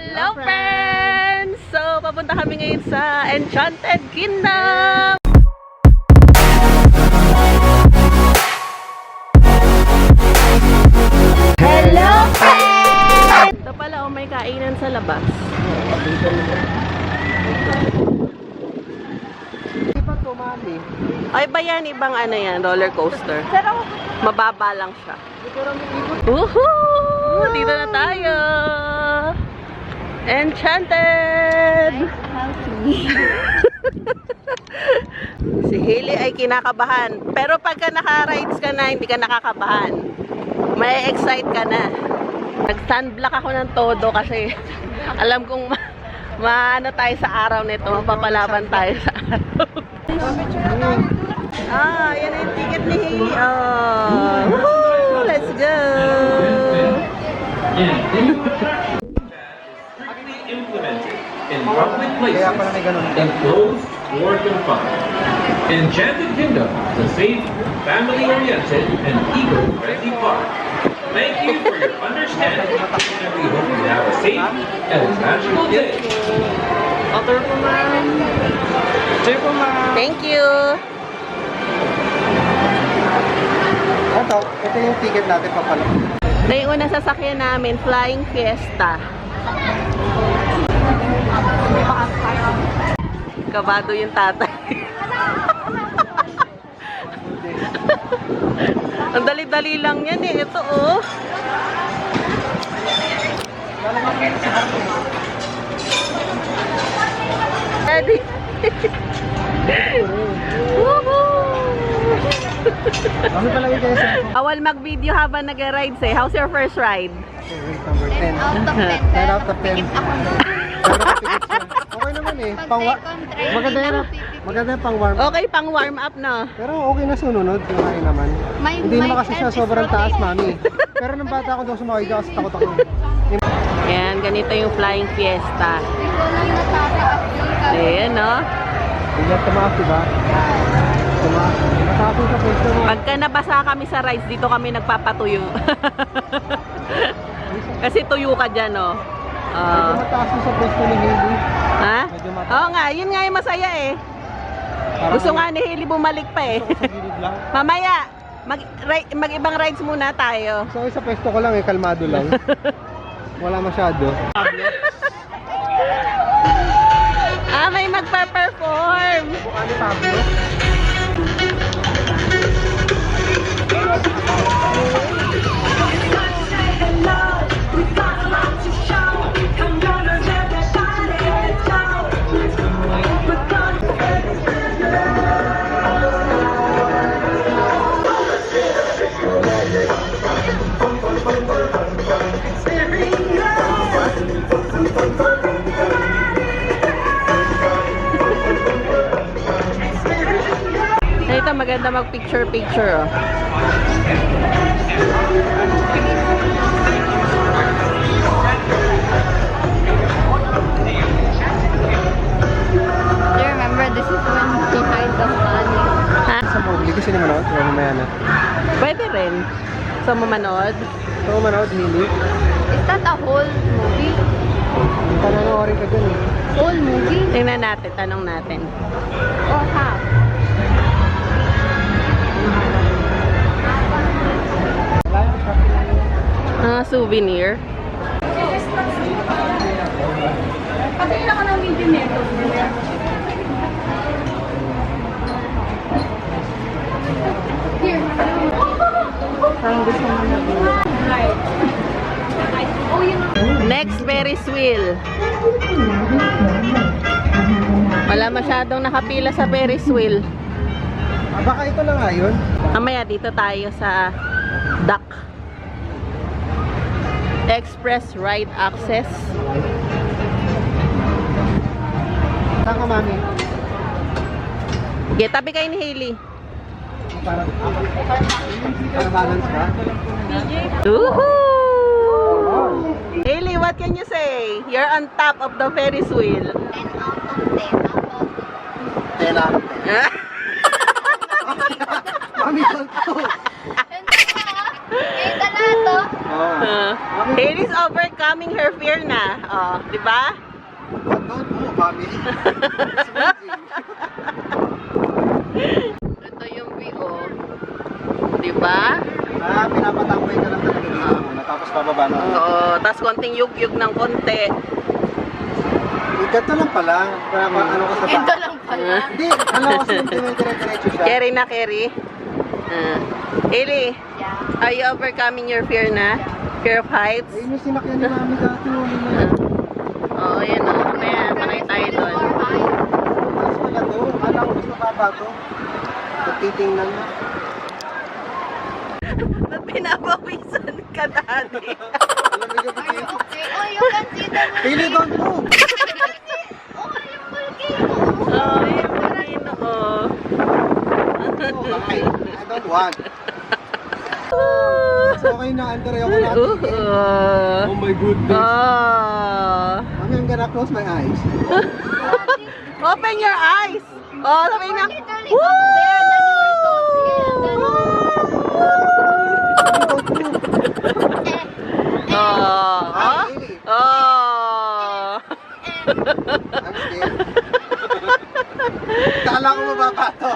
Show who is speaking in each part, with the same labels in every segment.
Speaker 1: Hello friends! So, papunta kami ngayon sa Enchanted Kingdom! Hello friends! Ito pala, may kainan sa labas. Ay ba yan? Ibang ano yan? Roller coaster. Mababa lang siya. Woohoo! Dito na tayo! Enchanted! Si Hailey ay kinakabahan. Pero pagka naka-rides ka na, hindi ka nakakabahan. May excite ka na. Nag-sunblock ako ng todo kasi alam kong maano tayo sa araw nito. Mapapalaban tayo sa araw. Yan yung ticket ni Hailey. Woohoo! Let's go!
Speaker 2: Implemented in public places, enclosed or confined. Enchanted Kingdom, the safe, family-oriented, and eco-friendly park. Thank you for your understanding, and we hope you have a safe and magical day.
Speaker 1: Thank you!
Speaker 3: Ito yung ticket natin papalak.
Speaker 1: Na yung unang sasakyan namin, Flying Fiesta. Kabado yung tatay. Ang dali-dali lang yan eh. Ito oh. Ready? Awal mag-video habang nag-rides eh. How's your first ride?
Speaker 3: Number 10. 10 out of 10. Okay naman eh. Maganda yung pang warm up.
Speaker 1: Okay, pang warm up na.
Speaker 3: Pero okay na sunod. Okay naman. Hindi naman kasi siya sobrang taas, mami. Pero nung bata ako doon sumakay kasi takot ako.
Speaker 1: Yan, ganito yung Flying Fiesta. Ayan, no?
Speaker 3: Hindi na tumaas, diba? Tumaas. Mataas yung sa pwesto mo.
Speaker 1: Pagka nabasa kami sa rides, dito kami nagpapatuyo. Kasi tuyo ka dyan, no?
Speaker 3: Medyo mataas yung sa pwesto ni Hailey.
Speaker 1: Ha?
Speaker 3: Medyo mataas.
Speaker 1: Oo nga, yun nga yung masaya eh. Gusto nga ni Hailey bumalik pa eh.
Speaker 3: Gusto ko sa gilid lang.
Speaker 1: Mamaya, mag-ibang rides muna tayo.
Speaker 3: So sa pwesto ko lang eh, kalmado lang. Wala masyado.
Speaker 1: May magpa-perform.
Speaker 3: Ano Pablo?
Speaker 1: Ito maganda mag-picture-picture oh.
Speaker 4: Do you remember this is when behind the flag?
Speaker 1: Ha?
Speaker 3: Sa Mowgli kasi naman ako, pero mamaya na.
Speaker 1: Pwede rin. So, mamanood.
Speaker 3: So manood, Hailey.
Speaker 4: Is that a whole movie?
Speaker 3: Pananoorin ka dun eh.
Speaker 4: Whole movie?
Speaker 1: Tingnan natin, tanong natin.
Speaker 4: Or half?
Speaker 1: Souvenir.
Speaker 4: Pagkain ako ng video nito. Here. Parang gusto mo na. Right. Oh, yun.
Speaker 1: Next, Ferris wheel. Wala masyadong nakapila sa Ferris wheel.
Speaker 3: Baka ito lang nga yun.
Speaker 1: Mamaya dito tayo sa dock. Express ride access.
Speaker 3: Saan ka, mami?
Speaker 1: Okay, tabi kayo ni Hailey.
Speaker 3: Para balance ka?
Speaker 1: Woohoo! Hailey, what can you say? You're on top of the Ferris wheel.
Speaker 3: 10 out of 10. Mami, ito.
Speaker 4: Eh, dala to.
Speaker 1: Haley's overcoming her fear na. Oh, di ba?
Speaker 3: Don't mo, mami.
Speaker 1: Ito yung view. Di ba?
Speaker 3: Pinapatambay ka lang talaga dito muna, tapos bababa na.
Speaker 1: Oo, tapos konting yug-yug ng konti.
Speaker 3: Ganito lang pala. Ano ka sa
Speaker 4: Ito lang pala.
Speaker 3: Hindi, ano kasi dire-diretso siya.
Speaker 1: Carry na, carry. Haley,
Speaker 4: Yeah.
Speaker 1: are you overcoming your fear na? Fear of heights?
Speaker 3: Ayun yung sinakyan ni mami dati.
Speaker 1: Oo, yan o. Mamaya, sakay tayo doon.
Speaker 3: Tapos pala to, akala ko gusto ka ba to? Pagtitingnan na.
Speaker 1: Ba't pinapawisan ka dati?
Speaker 3: Alam mo yung
Speaker 4: Are you okay? Oh, you can see the
Speaker 3: Pili doon po!
Speaker 4: Oh, yung volcano.
Speaker 1: Oo, yung volcano ko.
Speaker 3: Okay, I don't want. So okay na, Andre, ako na. Oh my goodness. Mami, I'm gonna close my eyes.
Speaker 1: Open your eyes! Oh, sabi na.
Speaker 4: Literally up there, then you were so scared.
Speaker 1: Oh.
Speaker 3: Ah, really?
Speaker 1: Oh.
Speaker 3: I'm scared. Kala ko mababa to.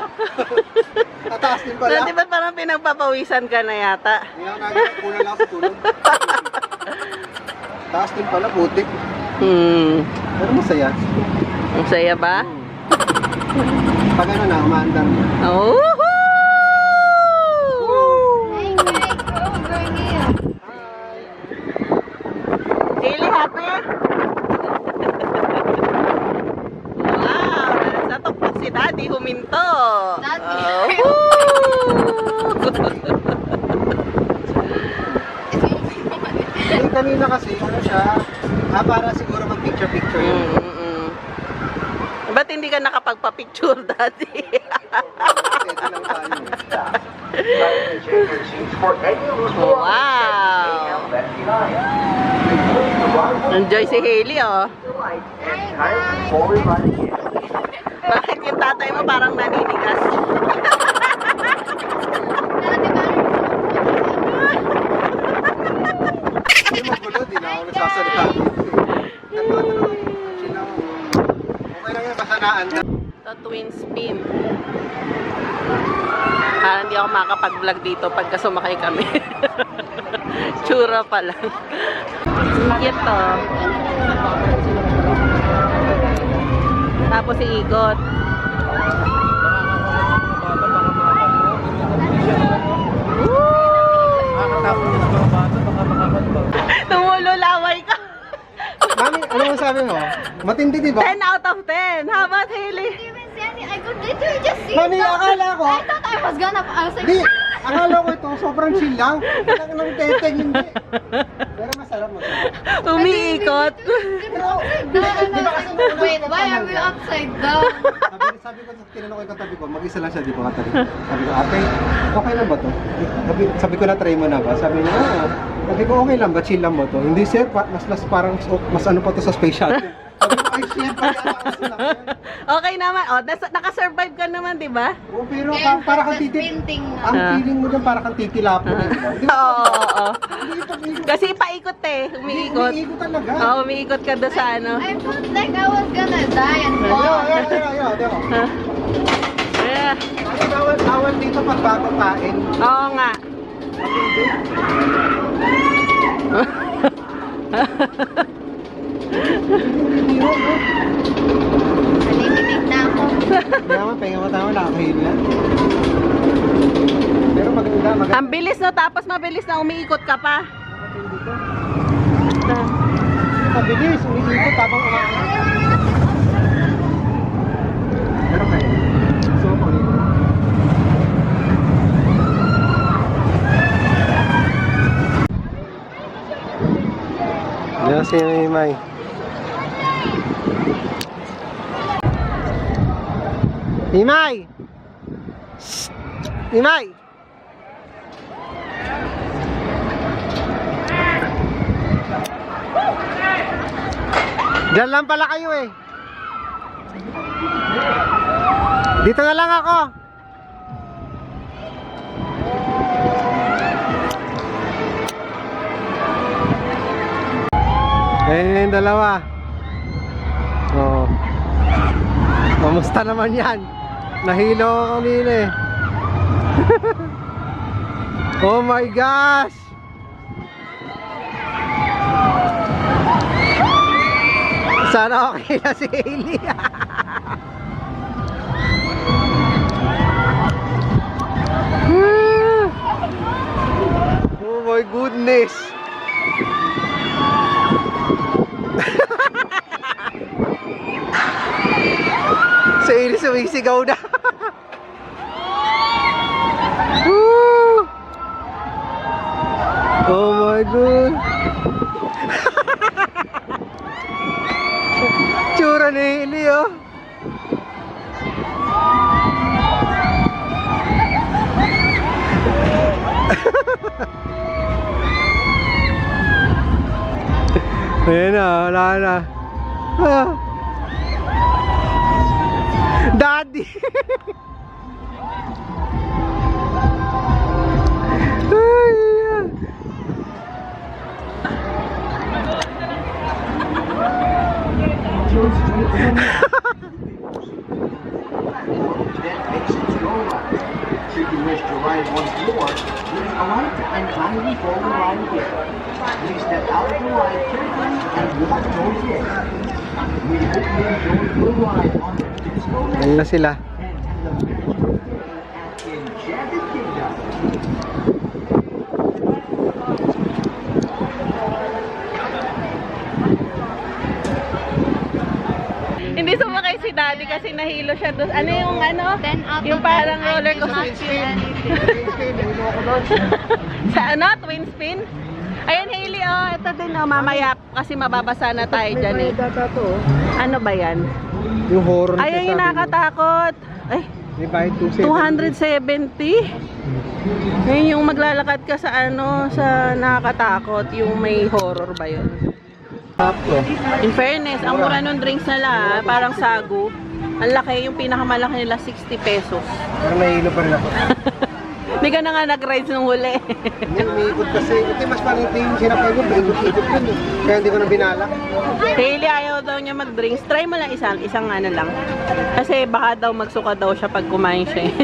Speaker 3: Tataas din pala.
Speaker 1: Di ba parang pinagpapawisan ka na yata?
Speaker 3: Hindi ako nagiging kulang lang sa tulog. Taas din pala, putik. Pero masaya.
Speaker 1: Ang saya ba?
Speaker 3: Pag ano na, umaandar mo.
Speaker 1: Oh!
Speaker 4: Hey guys, over here.
Speaker 1: Really happy? Wow! Natupok si Daddy, huminto.
Speaker 4: Daddy.
Speaker 3: Kanina kasi, ano siya, para siguro mag-picture-picture yun.
Speaker 1: Ba't hindi ka nakapagpa-picture, Daddy?
Speaker 3: Pwede lang tayo.
Speaker 1: Wow! Enjoy si Haley, oh. Bakit yung tatay mo parang naninigas?
Speaker 3: Hindi magulo, di na ako nagsasalita. Okay lang yan, basta naandar.
Speaker 1: Ito, twin spin. Hindi ako makakapag-vlog dito pagka sumakay kami. Tsura pa lang. Ito. Tapos iikot. Tumululaway ka.
Speaker 3: Mami, ano mo sabi mo? Matindi, di ba?
Speaker 1: 10 out of 10. How about Haley?
Speaker 4: I could literally just see
Speaker 3: Mami, akala ko.
Speaker 4: I thought I was gonna. I was like,
Speaker 3: Di, akala ko ito, sobrang chill lang. Walang nang teteng, hindi. Pero masarap mo.
Speaker 1: Umiikot.
Speaker 4: Wait, why are we upside down?
Speaker 3: Sabi ko, tinanong ko yung katabi ko, mag-isa lang siya, di ba katabi? Sabi ko, ate, okay lang ba to? Sabi ko na, try mo na ba? Sabi niya, sabi ko, okay lang ba? Chill lang ba to? Hindi sir, mas parang, mas ano pa to sa space shuttle. Sabi ko, ay shit,
Speaker 1: Okay naman. Oh, naka-survive ka naman, di ba?
Speaker 3: oh, pero para kang
Speaker 4: Painting
Speaker 3: ang feeling mo dyan, para kang titilapo. Di ba?
Speaker 1: Oo.
Speaker 3: Hindi ito,
Speaker 1: Kasi paikot eh. Umiikot.
Speaker 3: umiikot talaga.
Speaker 1: Oo, umiikot ka doon sa ano.
Speaker 4: I felt like I was gonna die and fall.
Speaker 3: Ayaw, di ba?
Speaker 1: Yeah.
Speaker 3: Bawal dito pag bago kain.
Speaker 1: Oo nga.
Speaker 4: Nalimitig na ako.
Speaker 3: Kaya mo, pahinga mo tayo, nakakahil na. Pero maganda.
Speaker 1: Ang bilis no, tapos mabilis na umiikot ka pa.
Speaker 3: Mabilis, umiikot habang umaangat. Pero kaya. So, ulit. Yan si May. Imay! Shh! Imay! Diyan lang pala kayo eh. Dito na lang ako. Ayan yung dalawa. Oh. Kamusta naman yan? Nahilo ko kanina eh. Oh my gosh! Sana okay na si Hailey. Oh my goodness! Si Hailey sumisigaw na. Woo! Oh my god! Tsura ni Hailey oh! Ayan na, wala na. Ah. Daddy! Ay, yeah.
Speaker 5: Should you wish to ride once more, please alight and kindly follow the line here. Please step out of the ride carefully and walk towards the exit. We hope you enjoyed your ride on the Disco
Speaker 3: Ayan na sila.
Speaker 5: and the magical at Enchanted Kingdom.
Speaker 1: Hindi sumakay si Daddy kasi nahilo siya doon. Ano yung ano?
Speaker 4: 10 out
Speaker 1: Yung
Speaker 4: of 10.
Speaker 1: parang
Speaker 4: I
Speaker 1: roller
Speaker 4: did not
Speaker 1: coaster.
Speaker 4: feel anything.
Speaker 1: Sa ano? Twin spin? Ayan, Hailey, oh. Ito din, oh. Mamaya kasi mababasa na tayo dyan, eh.
Speaker 3: Data to oh.
Speaker 1: Ano ba yan?
Speaker 3: Yung horror.
Speaker 1: Ayan yung nakakatakot. Ay,
Speaker 3: May bayad 270.
Speaker 1: 270. Ngayon yung maglalakad ka sa ano, sa nakakatakot. Yung may horror ba yun? In fairness, ang mura nung drinks nila, parang sagu. Ang laki, yung pinakamalaki nila, 60 pesos.
Speaker 3: Pero nahihilo pa rin ako.
Speaker 1: Hindi ka na nga nag-rides nung huli.
Speaker 3: Hindi, umiikot kasi. Ito mas parang ito yung sinakay ko. Ikot-ikot yun eh. Kaya hindi ko na binalak.
Speaker 1: Hailey, ayaw daw niya mag-drinks. Try mo lang isang ano lang. Kasi baka daw magsuka daw siya pag kumain siya.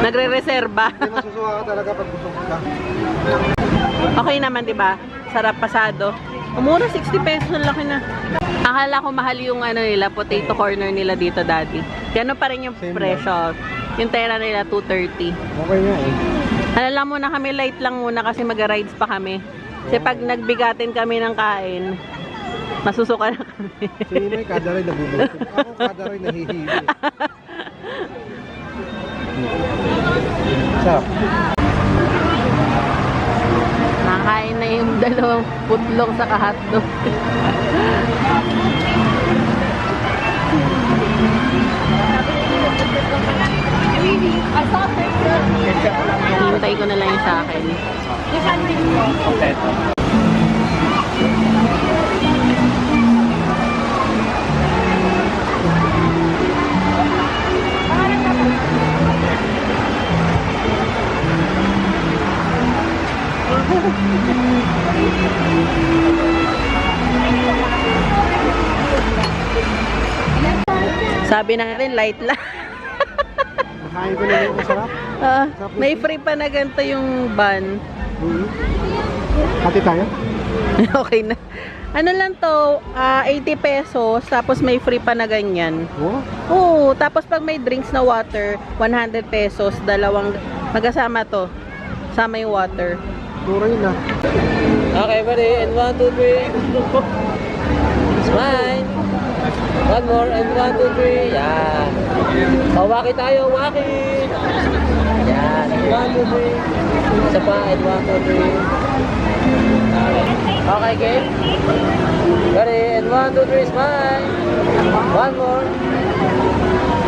Speaker 1: Nagre-reserba.
Speaker 3: Hindi masusuka ka talaga pag busog ka.
Speaker 1: Okay naman, 'di ba? Sarap pasado. Umura 60 pesos, ang laki na. Akala ko mahal yung ano nila, potato corner nila dito, Daddy. Gano'n pa rin yung
Speaker 3: Same
Speaker 1: presyo. Yung tera nila 230.
Speaker 3: Okay nga eh.
Speaker 1: Alala muna kami, light lang muna kasi mag-rides pa kami. Kasi pag nagbigatin kami ng kain, masusuka na kami.
Speaker 3: So yun ay kada rin nabubulot. Ako kada rin nahihilo. Sarap.
Speaker 1: Nakain na yung dalawang putlong sa hotdog. Hintay ko na lang yung sa akin. Sabi natin, light lang.
Speaker 3: Nakain ko na yung masarap.
Speaker 1: May free pa na ganito yung bun.
Speaker 3: Hati tayo?
Speaker 1: Okay na. Ano lang to, 80 pesos, tapos may free pa na ganyan.
Speaker 3: Oh?
Speaker 1: Oo, tapos pag may drinks na water, 100 pesos, dalawang, magkasama to. Sama yung water.
Speaker 3: Mura yun ah.
Speaker 6: Okay, buddy. And 1, 2, 3. Smile. One more. And 1, 2, 3. Yan. O, waki tayo. Waki. Yan. 1, 2, 3. Isa pa. And 1, 2, 3. Okay, game. Ready. And 1, 2, 3. Smile. One more.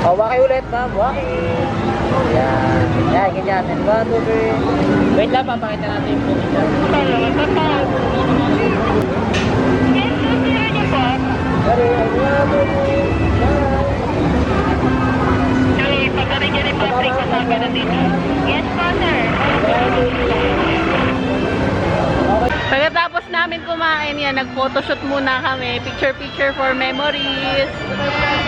Speaker 6: O, waki ulit, ma'am. Waki. Yan. Yan, ganyan. And 1, 2, 3. Wait lang, papakita natin yung food dyan. Ready, and 1, 2, 3.
Speaker 1: Pagkatapos namin kumain, Photoshoot muna kami. Picture for memories.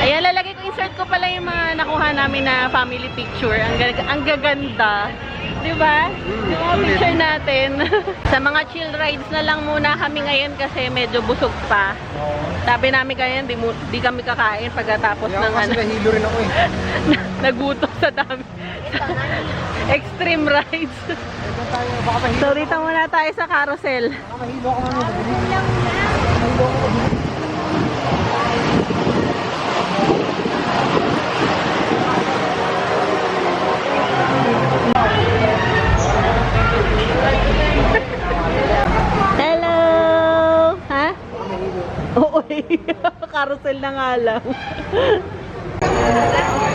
Speaker 1: Ayan, lalagay ko, insert ko pala yung mga nakuha namin na family picture. Ang gaganda. Diba? Yung mga picture natin. Sa mga chill rides na lang muna kami ngayon kasi medyo busog pa. Sabi namin kaya di kami kakain pagkatapos
Speaker 3: Kaya
Speaker 1: ng
Speaker 3: kasi nahilo rin ako eh.
Speaker 1: nagutom sa dami. Extreme rides.
Speaker 3: Ito tayo, baka mahilo.
Speaker 1: So dito muna tayo sa carousel.
Speaker 3: Baka mahilo ako naman. Mahilo ako.
Speaker 1: Hello! Ha? Oo, carousel na nga lang.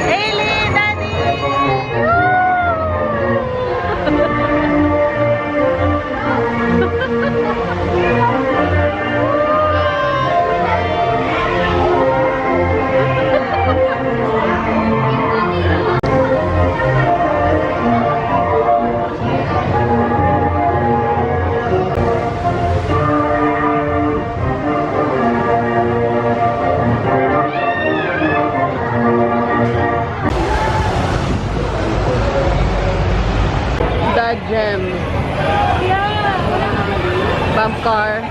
Speaker 1: Hailey! Daddy! The Gem. Bump car.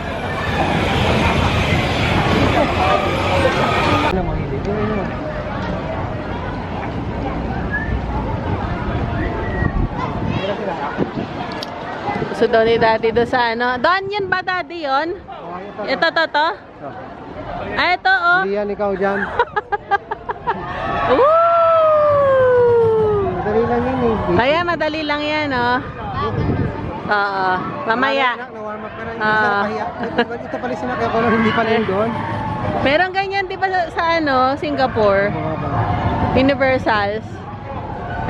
Speaker 3: Ano mahilo?
Speaker 1: Gusto daw ni Daddy doon sa ano. Doon yun ba, Daddy, yun? Ito, to? Ah, ito, oh.
Speaker 3: Hindi yan, ikaw dyan.
Speaker 1: Woo!
Speaker 3: Madali lang yan eh.
Speaker 1: Kaya madali lang yan, oh. Oo. Mamaya.
Speaker 3: Na-warm up ka na.
Speaker 1: Ah.
Speaker 3: Ito pala sinakay ko na hindi pala yun doon.
Speaker 1: Meron ganyan, di ba, sa ano, Singapore? Universals.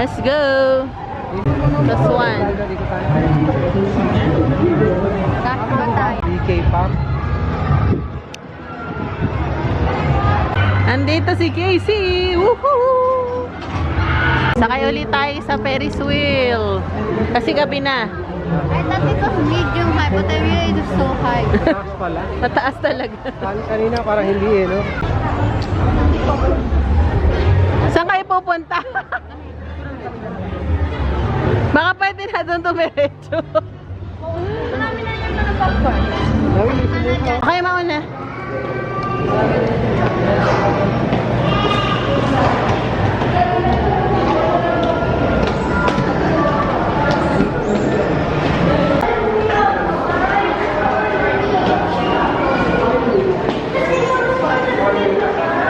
Speaker 1: Let's go. Plus one.
Speaker 3: DK Park.
Speaker 1: Andito si Casey. Woohoo! Sakay ulit tayo sa Ferris wheel. Kasi gabi na.
Speaker 4: I thought it was medium high, but I realized it's so high.
Speaker 3: Taas pala.
Speaker 1: Mataas talaga.
Speaker 3: Kanina parang hindi eh, no?
Speaker 1: Saan kayo pupunta? Baka pwede na doon tumiretso.
Speaker 4: Marami na yung mga popcorn.
Speaker 1: Okay, mauna.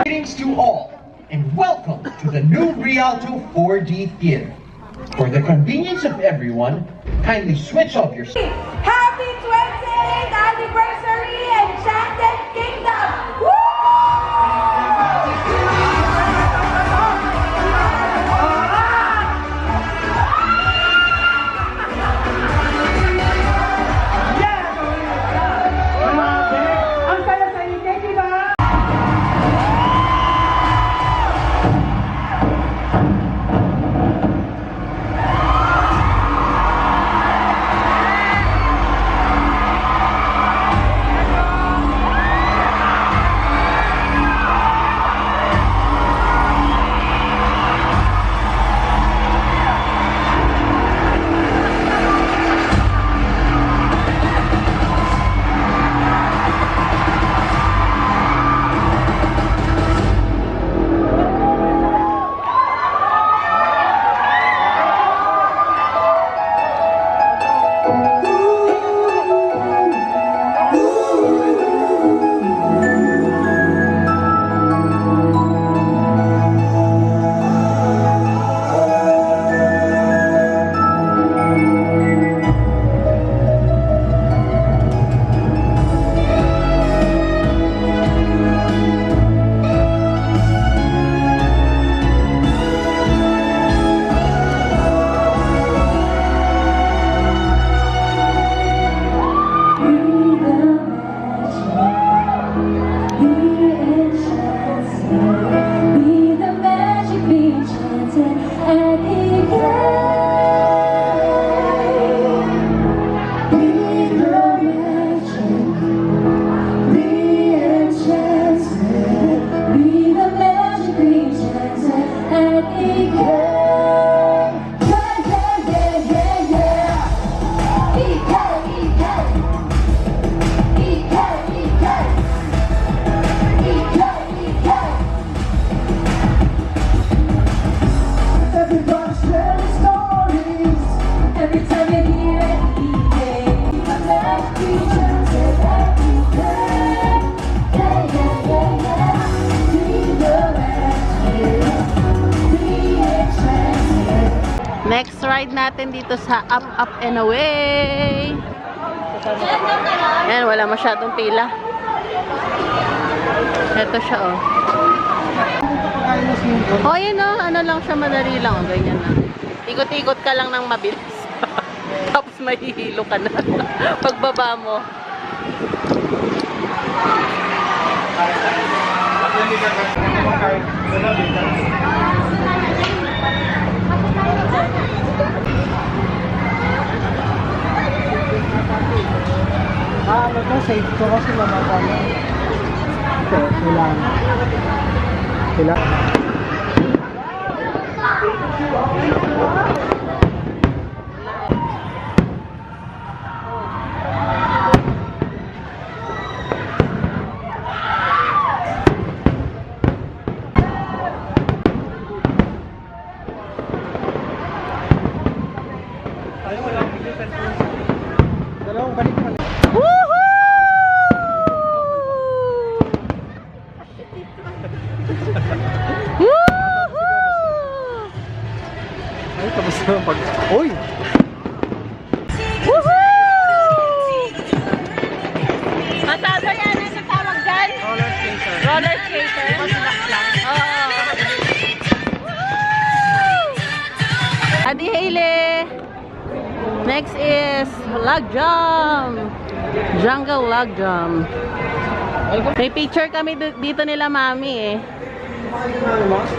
Speaker 5: Greetings to all, and welcome to the new Rialto 4D Theater. For the convenience of everyone, kindly switch off your...
Speaker 7: Happy 28th anniversary Enchanted Kingdom! Woo! Ang saya sa inyo, di ba?
Speaker 1: Next ride natin dito sa Up, Up and Away. Ayan, wala masyadong pila. Ito siya, oh. Oh, yun, oh. Ano lang siya, madali lang. Oh, ganyan na. Ikot-ikot ka lang ng mabilis. Tapos mahihilo ka na. Pagbaba mo.
Speaker 3: Ano to, safe to kasi mamapala. Ito, kailangan. Kailangan. Dalawang balik pa.
Speaker 1: Woohoo! Woohoo!
Speaker 3: Ay, tapos na pag... Uy!
Speaker 1: Woohoo! Masado yan, ano tawag dyan?
Speaker 3: Roller skater.
Speaker 1: Roller skater? Oo. Adi Hailey! Next is log jump. Jungle log jump. May picture kami dito nila mami eh.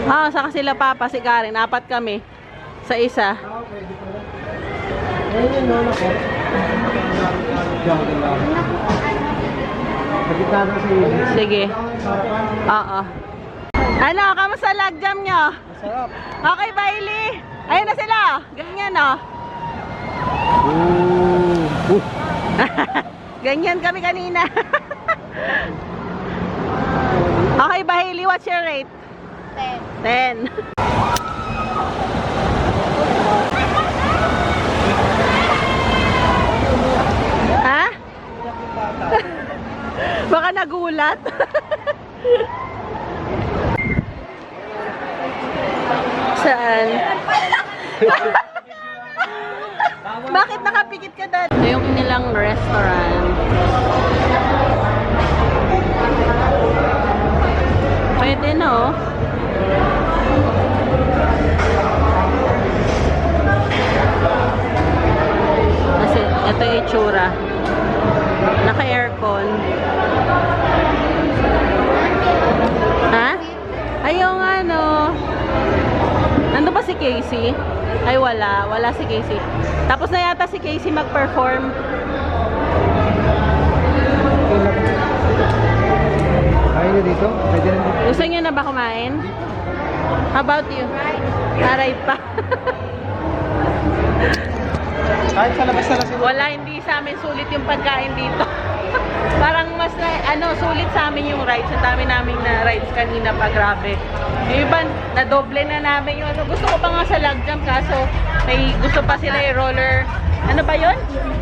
Speaker 1: Ah, saka sila papa, si Karen. 4 kami. Sa isa.
Speaker 3: Ayun yung nono ko. Pagkita na sa iyo.
Speaker 1: Sige. Oo. Ano, kamusta log jump nyo?
Speaker 3: Masarap.
Speaker 1: Okay, Bailey. Ayun na sila. Ganyan oh. Ganyan kami kanina. Okay, Bailey, what's your rate? 10. 10. Ha? Baka nagulat. Saan? Bakit nakapikit ka doon? Ito yung kanilang restaurant. Pwede no? Kasi ito yung itsura. Naka-aircon. Ha? Ayun nga no. Nandun ba si Casey? Ay wala. Wala si Casey. Tapos na yata si Casey mag-perform.
Speaker 3: Ayaw nyo dito? Pwede rin dito.
Speaker 1: Gusto nyo na ba kumain? How about you? Ride pa.
Speaker 3: Kahit sa labas na lang siguro.
Speaker 1: Wala, hindi sa amin sulit yung pagkain dito. Parang mas sulit sa amin yung rides. Ang dami namin na rides kanina pa, grabe. Yung iba, nadoble na namin yung ano. Gusto ko pa nga sa log jump kaso may gusto pa sila yung roller. Ano ba yun?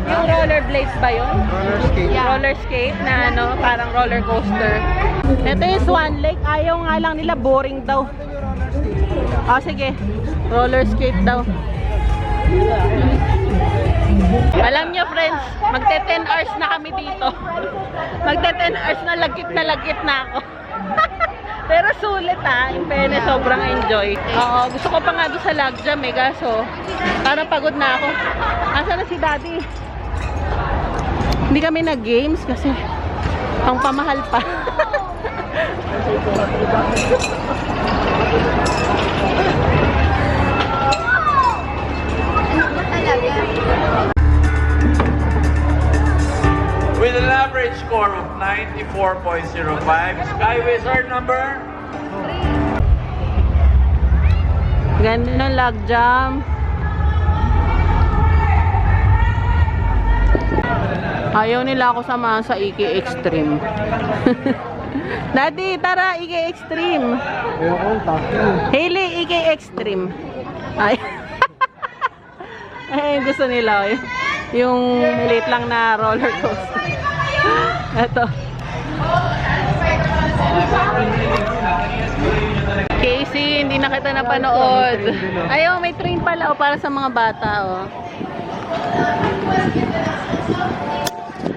Speaker 1: Yung roller blades ba yun?
Speaker 3: Roller skate.
Speaker 1: Roller skate na ano, parang roller coaster. Ito yung Swan Lake. Ayaw nga lang nila, boring daw. Oh, sige. Roller skate daw. Alam nyo friends, magte 10 hours na kami dito. Magte 10 hours na lagkit na ako. Pero sulit in fairness, sobrang enjoy. Oo, gusto ko pa nga doon sa log jam eh, kaso parang pagod na ako. Asa na si daddy? Hindi kami nag-games kasi pang pamahal pa.
Speaker 8: With an average score of 94.05, Skyway's our number.
Speaker 1: Ganda ng log jam. Ayaw nila ako samahan sa Iki Extreme. Daddy, tara, Iki Extreme.
Speaker 3: Ayaw ko, takin.
Speaker 1: Hailey, Iki Extreme. Ay. Ay, gusto nila. Yung maliit lang na roller coaster. Ito. Casey, hindi na kita napanood. Ayaw, may train pala o para sa mga bata oh.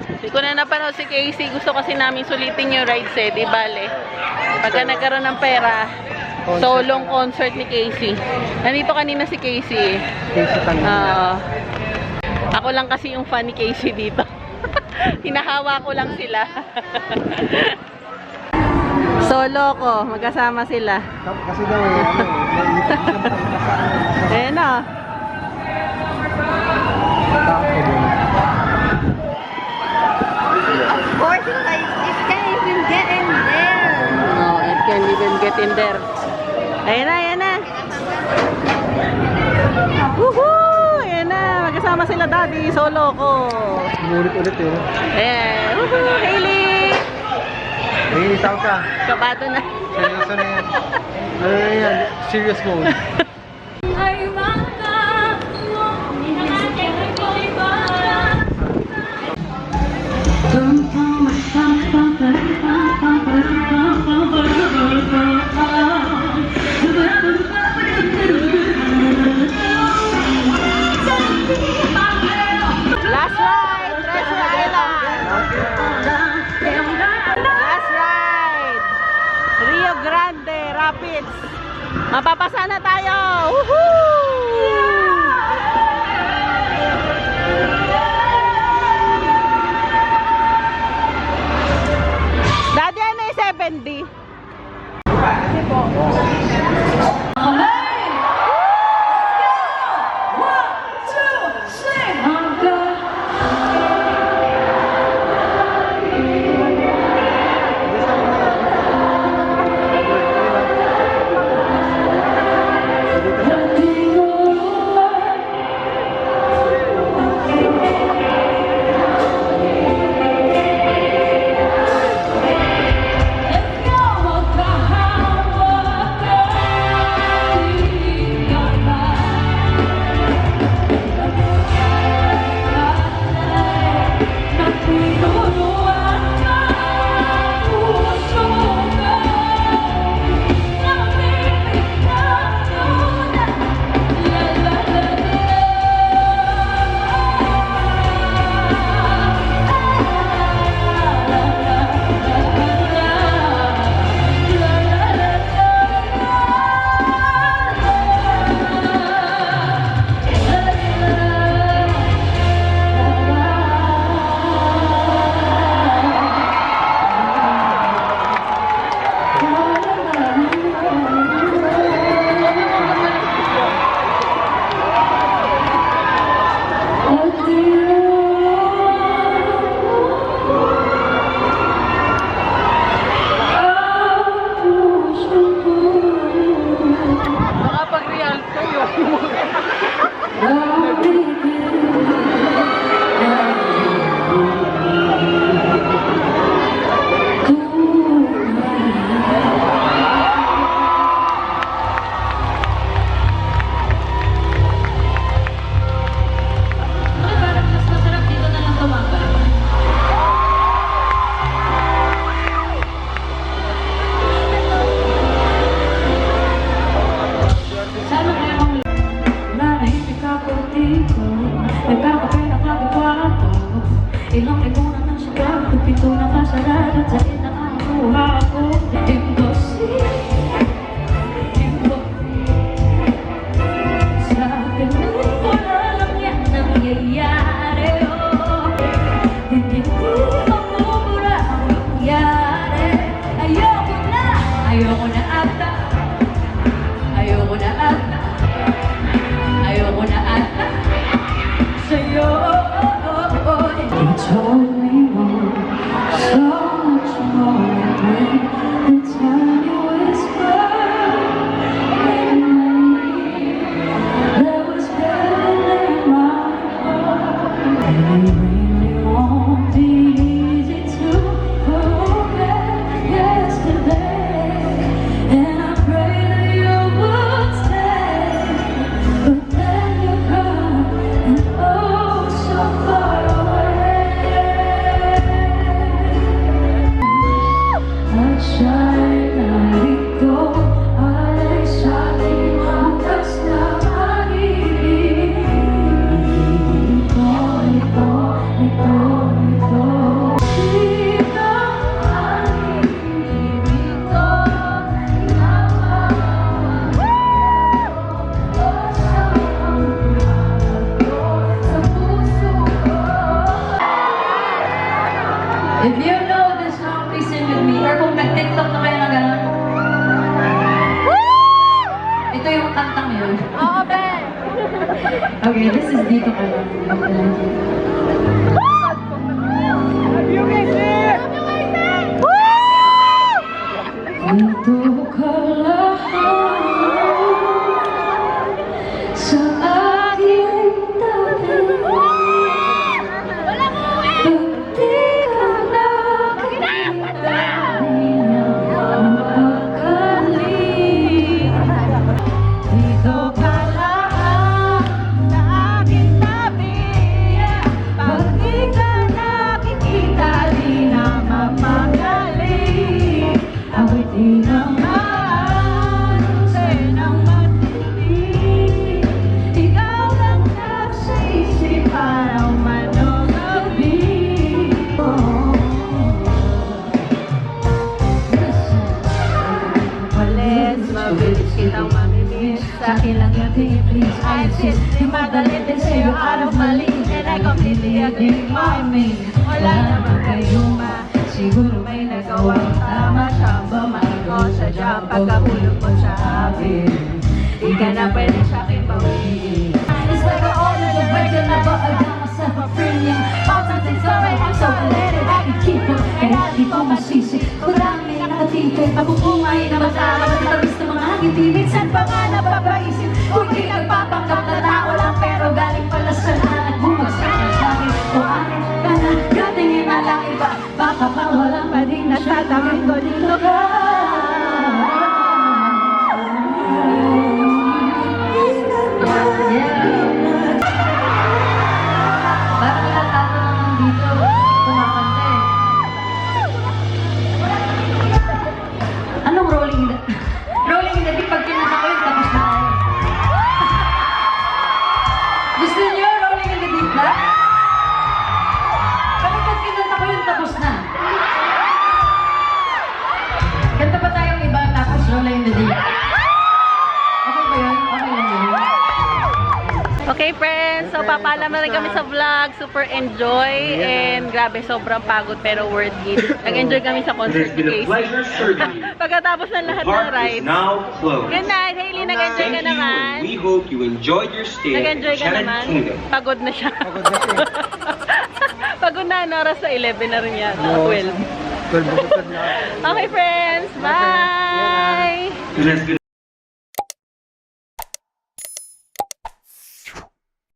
Speaker 1: Hindi ko na napanood si Casey. Gusto kasi namin sulitin yung rides eh. Di bale. Pagka nagkaroon ng pera, solong concert ni Casey. Nandito kanina si Casey.
Speaker 3: Casey Tangan.
Speaker 1: Ako lang kasi yung fan ni Casey dito. Hinahawa ko lang sila. Solo ko, magkasama sila.
Speaker 3: Kasi daw eh,
Speaker 1: Ayan na.
Speaker 4: Of course, it can even get in there.
Speaker 1: No, it can even get in there. Ayan na, ayan na. Woohoo! Ayan na, magkasama sila daddy, solo ko.
Speaker 3: Ulit-ulit eh.
Speaker 1: Ayan, woohoo, Hailey!
Speaker 3: Nahihitaw ka.
Speaker 1: Kabado na.
Speaker 3: Seryoso na yan. Ano na yan? Serious mode.
Speaker 1: Last ride, Treasure Island. Last ride, Rio Grande Rapids. Mapapasa na tayo. Woohoo! Daddy, ano yung 7D?
Speaker 7: Ilang igunan ng syudad, pito na kasarado, dahil nakakuha ako. Imposible, sa ganun wala lang yan nangyayari, oh. Hindi ko mamumura ang nangyari. Ayoko na ata. Ayoko na ata. Sa'yo, you told me more, so much more than the time you whispered in my ear. That was better than my heart. And it really won't be easy to forget yesterday. And I pray that you would stay, but then you're gone and oh so far away. At siya'y narito, alay sa nag-tiktok na kayo na gano'n. Ito yung kantang yun.
Speaker 4: Oo, Ben.
Speaker 7: Okay, this is dito ka lang. Dito ka lang sa aking tabi. Pag di ka nakikita, di na mapakali. Dito ka lang sa aking tabi. Pag di ka nakikita, di na mapakali. Awitin naman sa'yo ng matindi. Ikaw lang nasa isip parang manogabi.
Speaker 1: Mabilis, mabilis kitang mamimiss.
Speaker 7: Sa akin lang yung tingin, please, I insist. Di madali din sa'yo, out of my league. And I completely agree, my main. Wala naman kayo siguro may nagawang tama siya. Bumalik ko sa jam, pagkahulog ko sa akin. Di ka na pwede sa'kin bawiin. It's like I ordered a burger na but I got myself a premium. All something sorry, I'm so elated, I can keep it. Kaya di ko masisi, marami nakatipid. Pagpupumay na matama, matatabis na mga ngiti. Minsan pa nga napapaisip, kung di nagpapanggap na tao lang. Pero galing pala sa lahat, bumagsak na sa'kin. O akin ka na, gatingin na lang iba. Baka mawalan pa din na sa tamin ko dito ka. Bakit lang tato naman dito kumakanta eh? Anong rolling in the... Rolling in the deep, pag kinanta ko yun, tapos na ako. Gusto niyo rolling in the deep na? Bakit pag kinanta ko yun, tapos na? Kanta pa tayong iba, tapos rolling in the deep. Okay ba yun? Okay lang yun?
Speaker 1: Okay friends, so papaalam na rin kami sa vlog. Super enjoy and grabe, sobrang pagod pero worth it. Nag-enjoy kami sa concert
Speaker 9: It has been
Speaker 1: ni
Speaker 9: a pleasure serving you.
Speaker 1: Pagkatapos ng
Speaker 9: The
Speaker 1: lahat ng
Speaker 9: park is
Speaker 1: rides.
Speaker 9: now closed.
Speaker 1: Good night, Hailey. Nag-enjoy ka
Speaker 9: Thank you,
Speaker 1: naman.
Speaker 9: and we hope you enjoyed your stay at
Speaker 1: Nag-enjoy ka
Speaker 9: Enchanted
Speaker 1: naman.
Speaker 9: Kingdom.
Speaker 1: Pagod na siya.
Speaker 3: Pagod na siya.
Speaker 1: Pagod na, oras sa 11 na rin yata. 12.
Speaker 3: 12 bukod na.
Speaker 1: Okay friends, bye!
Speaker 9: It has been